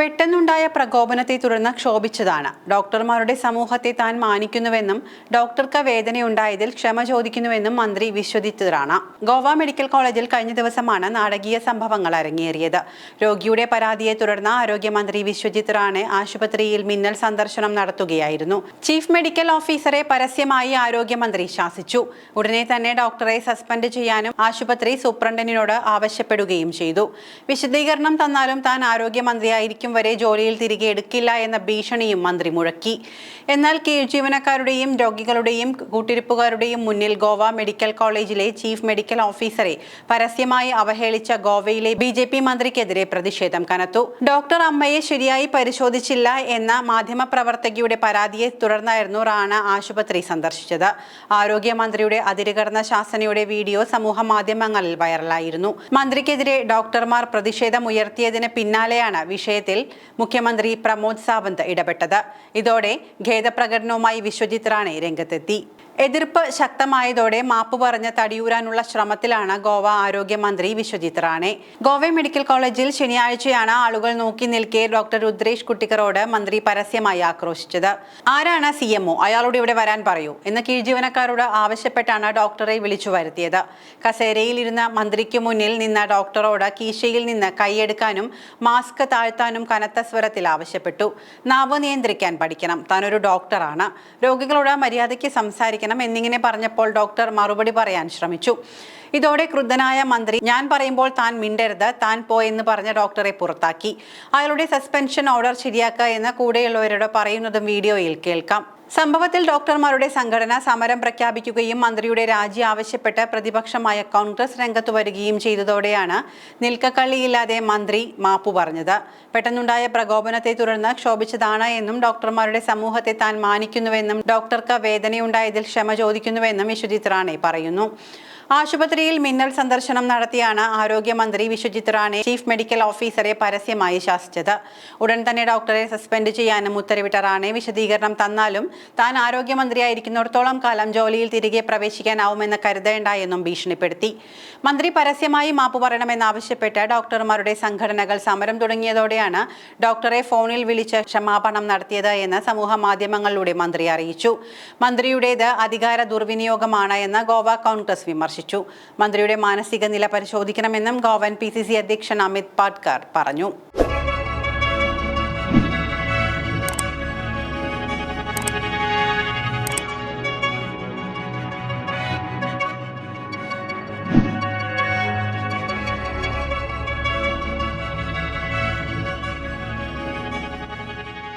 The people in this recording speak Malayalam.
പെട്ടെന്നുണ്ടായ പ്രകോപനത്തെ തുടർന്ന് ക്ഷോഭിച്ചതാണ്. ഡോക്ടർമാരുടെ സമൂഹത്തെ താൻ മാനിക്കുന്നുവെന്നും ഡോക്ടർക്ക് വേദനയുണ്ടായതിൽ ക്ഷമ ചോദിക്കുന്നുവെന്നും മന്ത്രി വിശ്വജിത് റാണ. ഗോവ മെഡിക്കൽ കോളേജിൽ കഴിഞ്ഞ ദിവസമാണ് നാടകീയ സംഭവങ്ങൾ അരങ്ങേറിയത്. രോഗിയുടെ പരാതിയെ തുടർന്ന് ആരോഗ്യമന്ത്രി വിശ്വജിത് റാണെ ആശുപത്രിയിൽ മിന്നൽ സന്ദർശനം നടത്തുകയായിരുന്നു. ചീഫ് മെഡിക്കൽ ഓഫീസറെ പരസ്യമായി ആരോഗ്യമന്ത്രി ശാസിച്ചു. ഉടനെ തന്നെ ഡോക്ടറെ സസ്പെൻഡ് ചെയ്യാനും ആശുപത്രി സൂപ്രണ്ടന്റിനോട് ആവശ്യപ്പെടുകയും ചെയ്തു. വിശദീകരണം തന്നാലും താൻ ആരോഗ്യമന്ത്രിയായിരിക്കും വരെ ജോലിയിൽ തിരികെ എടുക്കില്ല എന്ന ഭീഷണിയും മന്ത്രി മുഴക്കി. എന്നാൽ കീഴ്ജീവനക്കാരുടെയും രോഗികളുടെയും കൂട്ടിരിപ്പുകാരുടെയും മുന്നിൽ ഗോവ മെഡിക്കൽ കോളേജിലെ ചീഫ് മെഡിക്കൽ ഓഫീസറെ പരസ്യമായി അവഹേളിച്ച ഗോവയിലെ BJP മന്ത്രിക്കെതിരെ പ്രതിഷേധം കനത്തു. ഡോക്ടർ അമ്മയെ ശരിയായി പരിശോധിച്ചില്ല എന്ന മാധ്യമപ്രവർത്തകയുടെ പരാതിയെ തുടർന്നായിരുന്നു റാണ ആശുപത്രി സന്ദർശിച്ചത്. ആരോഗ്യമന്ത്രിയുടെ അതിരുകടന്ന ശാസനയുടെ വീഡിയോ സമൂഹ മാധ്യമങ്ങളിൽ വൈറലായിരുന്നു. മന്ത്രിക്കെതിരെ ഡോക്ടർമാർ പ്രതിഷേധമുയർത്തിയതിന് പിന്നാലെയാണ് വിഷയത്തിൽ മുഖ്യമന്ത്രി പ്രമോദ് സാവന്ത് ഇടപെട്ടത്. ഇതോടെ ഖേദപ്രകടനവുമായി വിശ്വജിത് റാണെ രംഗത്തെത്തി. എതിർപ്പ് ശക്തമായതോടെ മാപ്പ് പറഞ്ഞ് തടിയൂരാനുള്ള ശ്രമത്തിലാണ് ഗോവ ആരോഗ്യമന്ത്രി വിശ്വജിത് റാണെ. ഗോവ മെഡിക്കൽ കോളേജിൽ ശനിയാഴ്ചയാണ് ആളുകൾ നോക്കി നിൽക്കെ ഡോക്ടർ രുദ്രേഷ് കുട്ടിക്കറോട് മന്ത്രി പരസ്യമായി ആക്രോശിച്ചത്. ആരാണ് CMO? അയാളോട് ഇവിടെ വരാൻ പറയൂ എന്ന് കീഴ്ജീവനക്കാരോട് ആവശ്യപ്പെട്ടാണ് ഡോക്ടറെ വിളിച്ചു വരുത്തിയത്. കസേരയിൽ ഇരുന്ന മന്ത്രിക്ക് മുന്നിൽ നിന്ന ഡോക്ടറോട് കീശയിൽ നിന്ന് കൈയെടുക്കാനും മാസ്ക് താഴ്ത്താനും കനത്ത സ്വരത്തിൽ ആവശ്യപ്പെട്ടു. നാവ് നിയന്ത്രിക്കാൻ പഠിക്കണം, താനൊരു ഡോക്ടറാണ്, രോഗികളോട് മര്യാദയ്ക്ക് സംസാരിക്കണം എന്നിങ്ങനെ പറഞ്ഞപ്പോൾ ഡോക്ടർ മറുപടി പറയാൻ ശ്രമിച്ചു. ഇതോടെ ക്രുദ്ധനായ മന്ത്രി ഞാൻ പറയുമ്പോൾ താൻ മിണ്ടരുത്, താൻ പോയെന്ന് പറഞ്ഞ ഡോക്ടറെ പുറത്താക്കി. അയാളുടെ സസ്പെൻഷൻ ഓർഡർ ശരിയാക്കുക എന്ന് കൂടെയുള്ളവരോട് പറയുന്നതും വീഡിയോയിൽ കേൾക്കാം. സംഭവത്തിൽ ഡോക്ടർമാരുടെ സംഘടന സമരം പ്രഖ്യാപിക്കുകയും മന്ത്രിയുടെ രാജി ആവശ്യപ്പെട്ട് പ്രതിപക്ഷമായ കോൺഗ്രസ് രംഗത്ത് വരികയും ചെയ്തതോടെയാണ് നിൽക്കക്കള്ളിയില്ലാതെ മന്ത്രി മാപ്പു പറഞ്ഞത്. പെട്ടെന്നുണ്ടായ പ്രകോപനത്തെ തുടർന്ന് ക്ഷോഭിച്ചതാണ് എന്നും ഡോക്ടർമാരുടെ സമൂഹത്തെ താൻ മാനിക്കുന്നുവെന്നും ഡോക്ടർക്ക് വേദനയുണ്ടായതിൽ ക്ഷമ ചോദിക്കുന്നുവെന്നും വിശ്വജിത് റാണെ പറയുന്നു. ആശുപത്രിയിൽ മിന്നൽ സന്ദർശനം നടത്തിയാണ് ആരോഗ്യമന്ത്രി വിശ്വജിത് റാണെ ചീഫ് മെഡിക്കൽ ഓഫീസറെ പരസ്യമായി ശാസിച്ചത്. ഉടൻ തന്നെ ഡോക്ടറെ സസ്പെൻഡ് ചെയ്യാനും ഉത്തരവിട്ട റാണെ വിശദീകരണം തന്നാലും താൻ ആരോഗ്യമന്ത്രിയായിരിക്കുന്നിടത്തോളം കാലം ജോലിയിൽ തിരികെ പ്രവേശിക്കാനാവുമെന്ന് കരുതേണ്ട എന്നും ഭീഷണിപ്പെടുത്തി. മന്ത്രി പരസ്യമായി മാപ്പ് പറയണമെന്നാവശ്യപ്പെട്ട് ഡോക്ടർമാരുടെ സംഘടനകൾ സമരം തുടങ്ങിയതോടെയാണ് ഡോക്ടറെ ഫോണിൽ വിളിച്ച് ക്ഷമാപണം നടത്തിയത് എന്ന് സമൂഹ മാധ്യമങ്ങളിലൂടെ മന്ത്രി അറിയിച്ചു. മന്ത്രിയുടേത് അധികാര ദുർവിനിയോഗമാണ് എന്ന് ഗോവ കോൺഗ്രസ് വിമർശിച്ചു. മന്ത്രിയുടെ മാനസിക നില പരിശോധിക്കണമെന്നും ഗോവൻ PCC അധ്യക്ഷൻ അമിത് പാട്കർ പറഞ്ഞു.